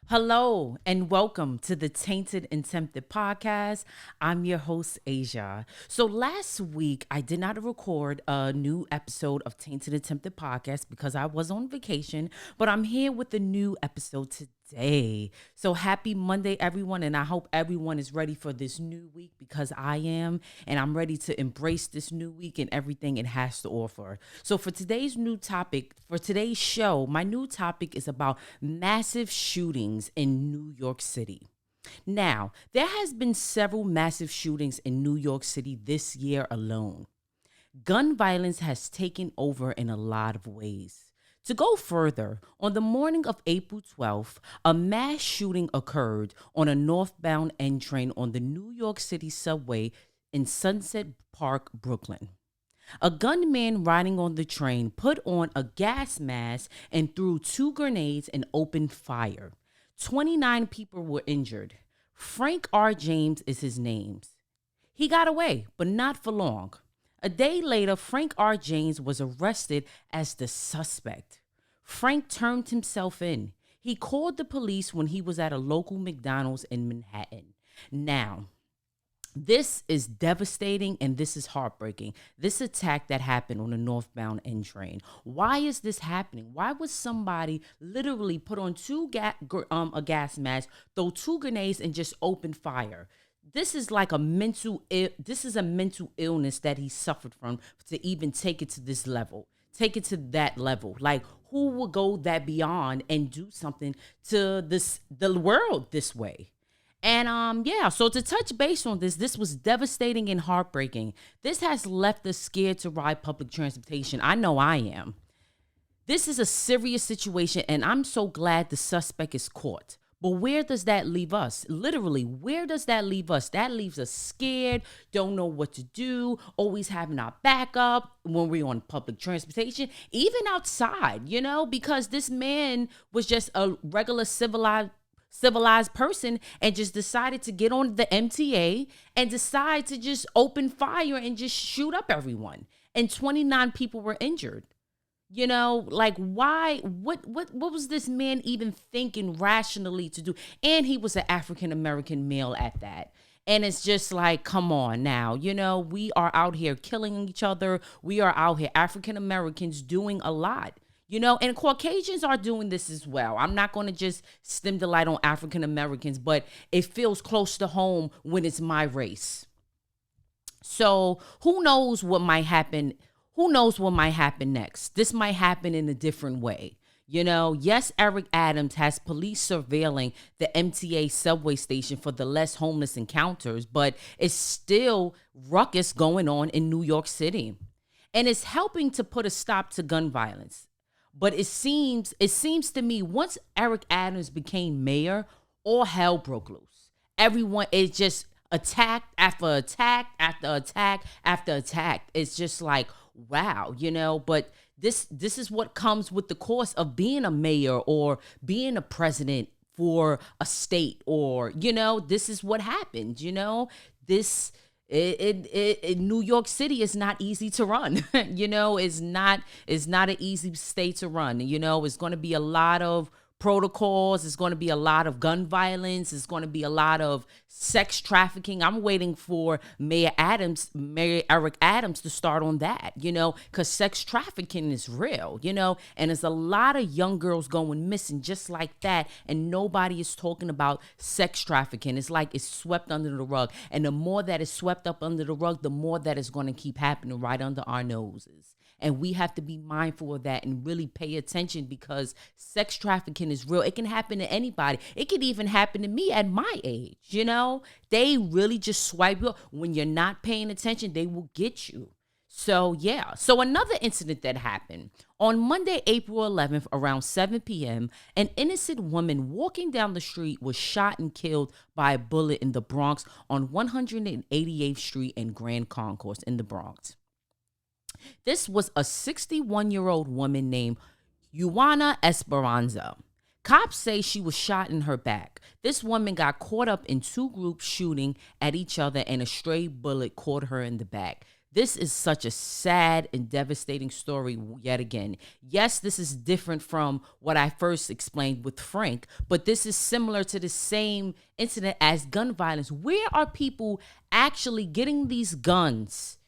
Hello and welcome to the Tainted and Tempted podcast. I'm your host, Asia. So last week, I did not record a new episode of Tainted and Tempted podcast because I was on vacation, but I'm here with a new episode today. So happy Monday, everyone, and I hope everyone is ready for this new week because I am, and I'm ready to embrace this new week and everything it has to offer. So for today's show, my new topic is about massive shootings in New York City. Now, there has been several massive shootings in New York City this year alone. Gun violence has taken over in a lot of ways. To go further, on the morning of April 12th, a mass shooting occurred on a northbound N train on the New York City Subway in Sunset Park, Brooklyn. A gunman riding on the train put on a gas mask and threw two grenades and opened fire. 29 people were injured. Frank R. James is his name. He got away, but not for long. A day later, Frank R. James was arrested as the suspect. Frank turned himself in. He called the police when he was at a local McDonald's in Manhattan. Now, this is devastating and this is heartbreaking. This attack that happened on the northbound N train. Why is this happening? Why would somebody literally put on a gas mask, throw two grenades, and just open fire? This is like a mental illness that he suffered from to even take it to this level, take it to that level. Like, who would go that beyond and do something to the world this way? And so to touch base on this was devastating and heartbreaking. This has left us scared to ride public transportation. I know I am. This is a serious situation, and I'm so glad the suspect is caught. But where does that leave us? Literally, where does that leave us? That leaves us scared, don't know what to do, always having our backup when we're on public transportation, even outside, because this man was just a regular civilized person and just decided to get on the MTA and decide to just open fire and just shoot up everyone. And 29 people were injured. Why? What was this man even thinking rationally to do? And he was an African American male at that. And it's just like, come on now, we are out here killing each other. We are out here, African Americans, doing a lot. And Caucasians are doing this as well. I'm not going to just stem the light on African Americans, but it feels close to home when it's my race. So who knows what might happen? Who knows what might happen next? This might happen in a different way. Yes, Eric Adams has police surveilling the MTA subway station for the less homeless encounters, but it's still ruckus going on in New York City. And it's helping to put a stop to gun violence. But it seems to me once Eric Adams became mayor, all hell broke loose. Everyone is just attack after attack after attack after attack. It's just like, wow, but this is what comes with the course of being a mayor or being a president for a state, or this is what happens. This New York City is not easy to run. It's not an easy state to run. It's going to be a lot of protocols. It's going to be a lot of gun violence. It's going to be a lot of sex trafficking. I'm waiting for Mayor Eric Adams to start on that, because sex trafficking is real, and there's a lot of young girls going missing just like that. And nobody is talking about sex trafficking. It's like it's swept under the rug. And the more that is swept up under the rug, the more that is going to keep happening right under our noses. And we have to be mindful of that and really pay attention, because sex trafficking is real. It can happen to anybody. It could even happen to me at my age. They really just swipe you up. When you're not paying attention, they will get you. So, yeah. So another incident that happened on Monday, April 11th, around 7 p.m., an innocent woman walking down the street was shot and killed by a bullet in the Bronx on 188th Street and Grand Concourse in the Bronx. This was a 61-year-old woman named Juana Esperanza. Cops say she was shot in her back. This woman got caught up in two groups shooting at each other, and a stray bullet caught her in the back. This is such a sad and devastating story yet again. Yes, this is different from what I first explained with Frank, but this is similar to the same incident as gun violence. Where are people actually getting these guns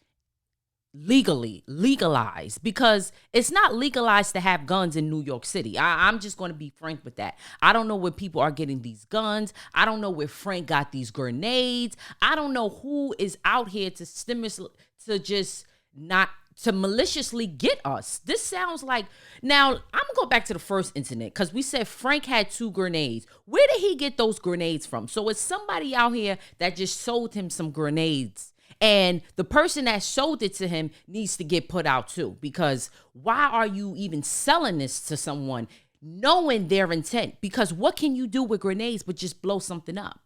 legalized? Because it's not legalized to have guns in New York City. I'm just going to be frank with that. I don't know where people are getting these guns. I don't know where Frank got these grenades. I don't know who is out here to to just not to maliciously get us. This sounds like, now I'm gonna go back to the first incident because we said Frank had 2 grenades. Where did he get those grenades from? So it's somebody out here that just sold him some grenades. And the person that sold it to him needs to get put out too, because why are you even selling this to someone knowing their intent? Because what can you do with grenades but just blow something up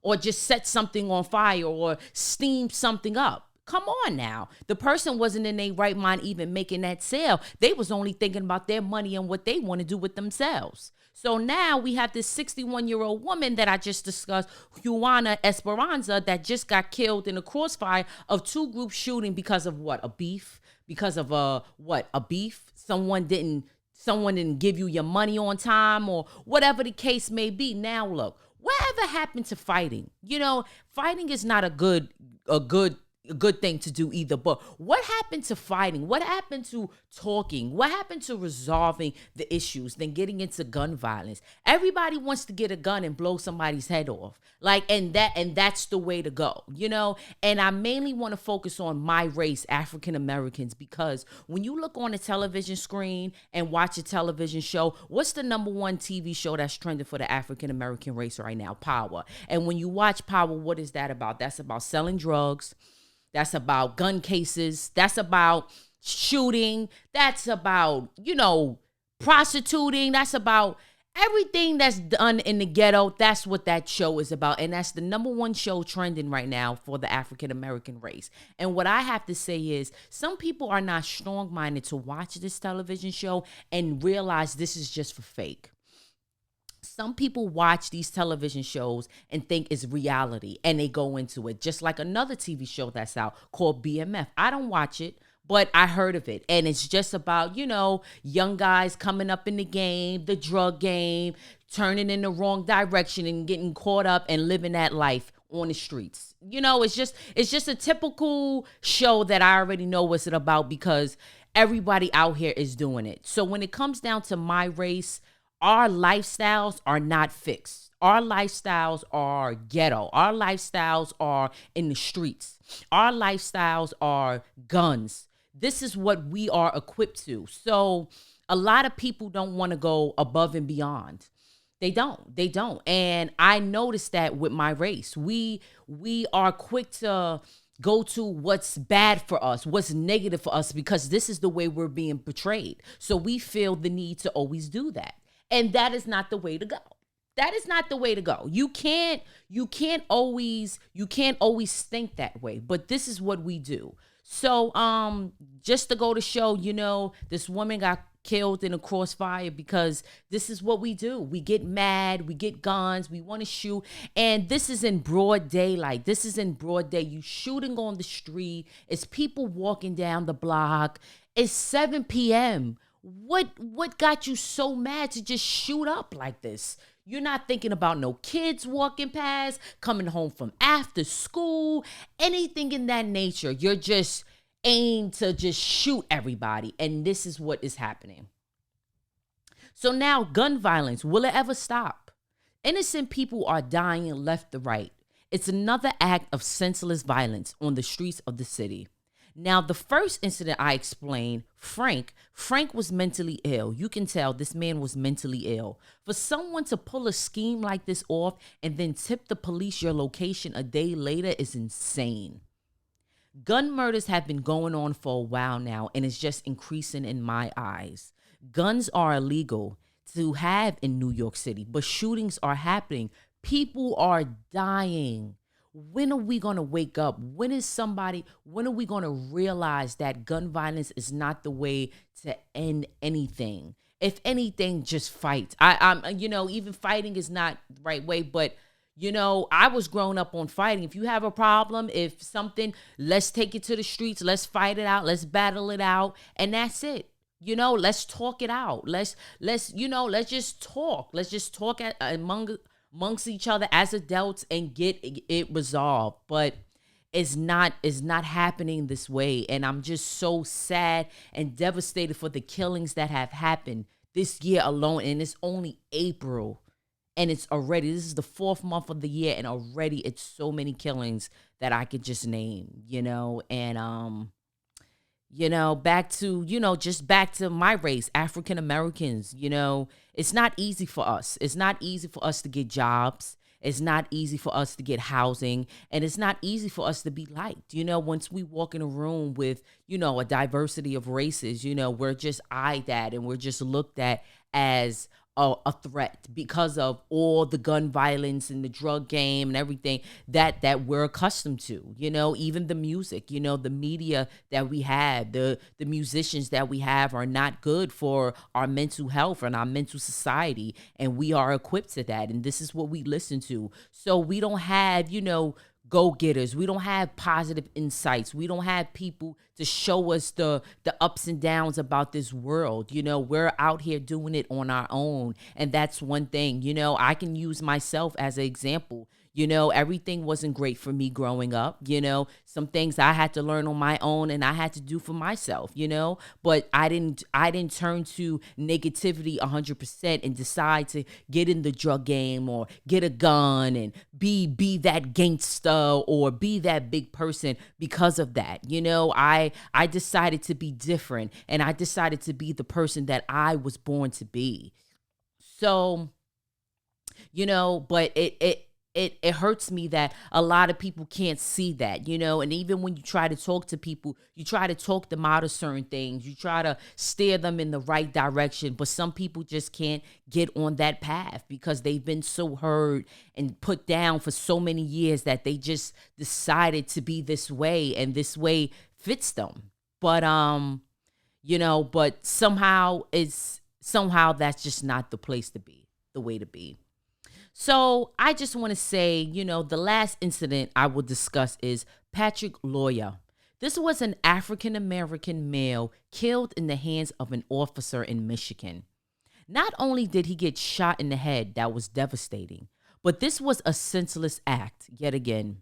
or just set something on fire or steam something up? Come on now. The person wasn't in their right mind even making that sale. They was only thinking about their money and what they want to do with themselves. So now we have this 61-year-old woman that I just discussed, Juana Esperanza, that just got killed in a crossfire of 2 groups shooting because of what? A beef? Because of a beef? Someone didn't give you your money on time or whatever the case may be. Now look, whatever happened to fighting? You know, fighting is not a good thing to do either. But what happened to fighting? What happened to talking? What happened to resolving the issues, then getting into gun violence? Everybody wants to get a gun and blow somebody's head off. And that's the way to go, you know? And I mainly want to focus on my race, African Americans, because when you look on a television screen and watch a television show, what's the #1 TV show that's trending for the African American race right now? Power. And when you watch Power, what is that about? That's about selling drugs. That's about gun cases. That's about shooting. That's about, prostituting. That's about everything that's done in the ghetto. That's what that show is about. And that's the #1 show trending right now for the African American race. And what I have to say is some people are not strong-minded to watch this television show and realize this is just for fake. Some people watch these television shows and think it's reality and they go into it, just like another TV show that's out called BMF. I don't watch it, but I heard of it. And it's just about, young guys coming up in the game, the drug game, turning in the wrong direction and getting caught up and living that life on the streets. It's just a typical show that I already know what's it about because everybody out here is doing it. So when it comes down to my race, our lifestyles are not fixed. Our lifestyles are ghetto. Our lifestyles are in the streets. Our lifestyles are guns. This is what we are equipped to. So a lot of people don't want to go above and beyond. They don't. And I noticed that with my race. We are quick to go to what's bad for us, what's negative for us, because this is the way we're being portrayed. So we feel the need to always do that. And that is not the way to go. That is not the way to go. You can't always think that way, but this is what we do. So just to go to show, this woman got killed in a crossfire because this is what we do. We get mad, we get guns, we want to shoot, and this is in broad daylight. This is in broad day. You shooting on the street. It's people walking down the block. It's 7 p.m. What got you so mad to just shoot up like this? You're not thinking about no kids walking past, coming home from after school, anything in that nature. You're just aimed to just shoot everybody. And this is what is happening. So now gun violence, will it ever stop? Innocent people are dying left to right. It's another act of senseless violence on the streets of the city. Now, the first incident I explained, Frank was mentally ill. You can tell this man was mentally ill. For someone to pull a scheme like this off and then tip the police your location a day later is insane. Gun murders have been going on for a while now, and it's just increasing in my eyes. Guns are illegal to have in New York City, but shootings are happening. People are dying. When are we going to wake up? When are we going to realize that gun violence is not the way to end anything? If anything, just fight. Even fighting is not the right way, but I was grown up on fighting. If you have a problem, if something, let's take it to the streets, let's fight it out, let's battle it out, and that's it. Let's talk it out. Let's just talk. Let's just talk amongst each other as adults and get it resolved. But it's not happening this way, and I'm just so sad and devastated for the killings that have happened this year alone, and it's only April. And this is the fourth month of the year, and already it's so many killings that I could just name, and back to my race, African Americans. It's not easy for us. It's not easy for us to get jobs. It's not easy for us to get housing, and it's not easy for us to be liked. Once we walk in a room with, a diversity of races, we're just eyed at and we're just looked at as a threat because of all the gun violence and the drug game and everything that we're accustomed to. Even the music, the media that we have, the musicians that we have are not good for our mental health and our mental society, and we are equipped to that, and this is what we listen to. So we don't have go-getters. We don't have positive insights. We don't have people to show us the ups and downs about this world. We're out here doing it on our own, and that's one thing. I can use myself as an example. Everything wasn't great for me growing up. Some things I had to learn on my own and I had to do for myself, but I didn't turn to negativity 100% and decide to get in the drug game or get a gun and be that gangster or be that big person because of that. I decided to be different, and I decided to be the person that I was born to be. So, but it hurts me that a lot of people can't see that, and even when you try to talk to people, you try to talk them out of certain things, you try to steer them in the right direction, but some people just can't get on that path because they've been so hurt and put down for so many years that they just decided to be this way, and this way fits them. But but somehow that's just not the place to be, the way to be. So I just want to say, the last incident I will discuss is Patrick Lawyer. This was an African American male killed in the hands of an officer in Michigan. Not only did he get shot in the head, that was devastating, but this was a senseless act yet again.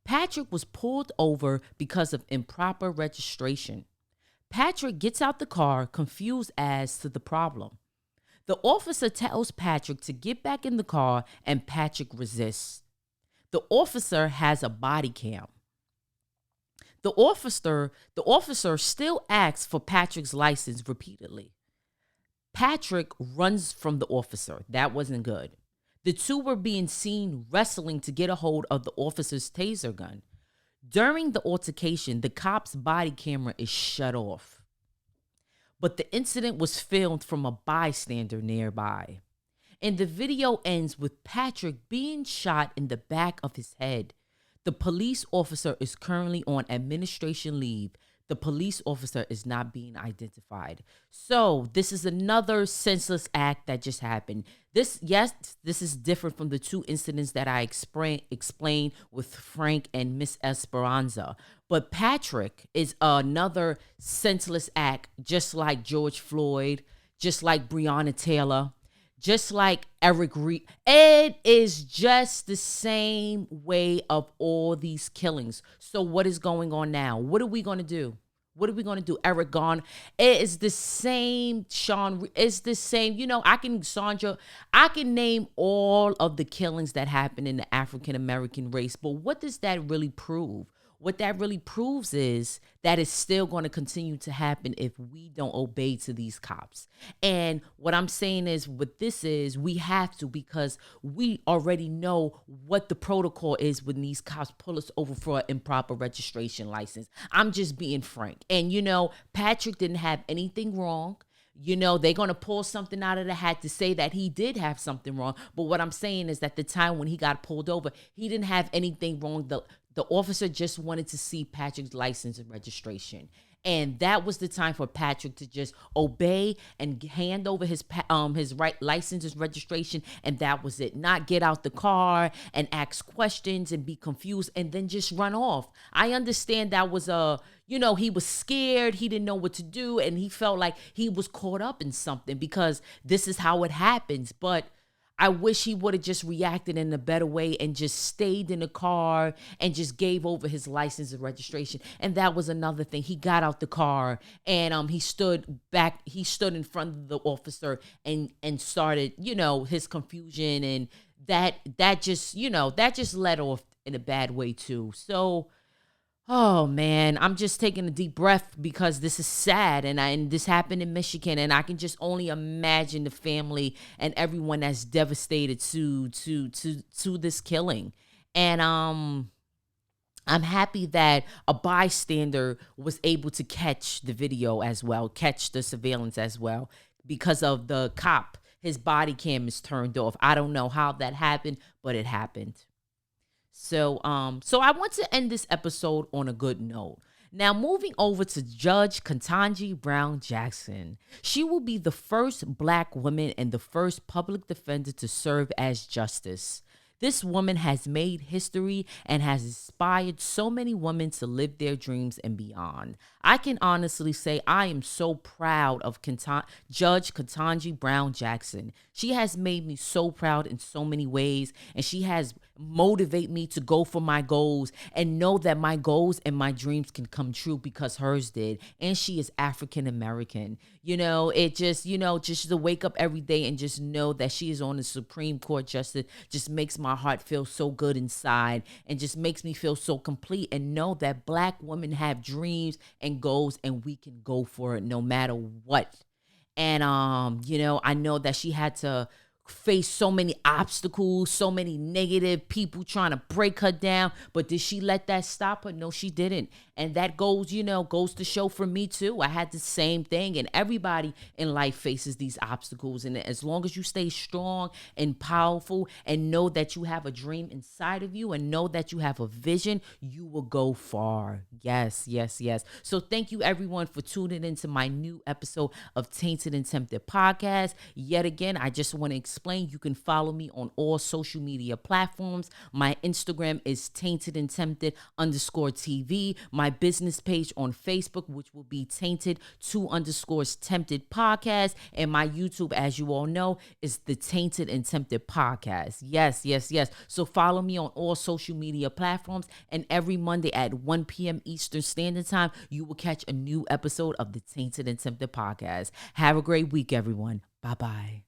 Patrick was pulled over because of improper registration. Patrick gets out the car, confused as to the problem. The officer tells Patrick to get back in the car, and Patrick resists. The officer has a body cam. The officer still asks for Patrick's license repeatedly. Patrick runs from the officer. That wasn't good. The two were being seen wrestling to get a hold of the officer's taser gun. During the altercation, the cop's body camera is shut off, but the incident was filmed from a bystander nearby. And the video ends with Patrick being shot in the back of his head. The police officer is currently on administration leave. The police officer is not being identified. So this is another senseless act that just happened. This is different from the two incidents that I explained with Frank and Miss Esperanza. But Patrick is another senseless act, just like George Floyd, just like Breonna Taylor, just like Eric Reed. It is just the same way of all these killings. So what is going on now? What are we going to do? What are we going to do? Eric Garner. It is the same. Sean, it's the same. I can name all of the killings that happened in the African American race. But what does that really prove? What that really proves is that it's still going to continue to happen if we don't obey to these cops. And what I'm saying is, what this is, we have to, because we already know what the protocol is when these cops pull us over for an improper registration license. I'm just being frank. And, Patrick didn't have anything wrong. They're going to pull something out of the hat to say that he did have something wrong. But what I'm saying is that the time when he got pulled over, he didn't have anything wrong. The officer just wanted to see Patrick's license and registration. And that was the time for Patrick to just obey and hand over his right license, his registration, and that was it. Not get out the car and ask questions and be confused and then just run off. I understand that was he was scared, he didn't know what to do, and he felt like he was caught up in something because this is how it happens. But I wish he would have just reacted in a better way and just stayed in the car and just gave over his license and registration. And that was another thing. He got out the car and he stood in front of the officer and started, his confusion, and that just led off in a bad way too. So oh man, I'm just taking a deep breath because this is sad, and this happened in Michigan, and I can just only imagine the family and everyone that's devastated to this killing. And I'm happy that a bystander was able to catch the video as well, catch the surveillance as well, because of the cop. His body cam is turned off. I don't know how that happened, but it happened. So I want to end this episode on a good note. Now, moving over to Judge Ketanji Brown Jackson. She will be the first Black woman and the first public defender to serve as justice. This woman has made history and has inspired so many women to live their dreams and beyond. I can honestly say I am so proud of Judge Ketanji Brown Jackson. She has made me so proud in so many ways, and she has motivated me to go for my goals and know that my goals and my dreams can come true because hers did. And she is African American. It just to wake up every day and just know that she is on the Supreme Court justice just makes my heart feel so good inside and just makes me feel so complete, and know that Black women have dreams and goals and we can go for it no matter what. And I know that she had to face so many obstacles, so many negative people trying to break her down, but did she let that stop her? No, she didn't. And that goes to show for me too. I had the same thing, and everybody in life faces these obstacles. And as long as you stay strong and powerful and know that you have a dream inside of you and know that you have a vision, you will go far. Yes, yes, yes. So thank you everyone for tuning into my new episode of Tainted and Tempted podcast. Yet again, I just want to explain, you can follow me on all social media platforms. My Instagram is Tainted and Tempted _TV. My business page on Facebook, which will be Tainted 2_Tempted podcast. And my YouTube, as you all know, is the Tainted and Tempted podcast. Yes, yes, yes. So follow me on all social media platforms. And every Monday at 1 p.m. Eastern Standard Time, you will catch a new episode of the Tainted and Tempted podcast. Have a great week, everyone. Bye-bye.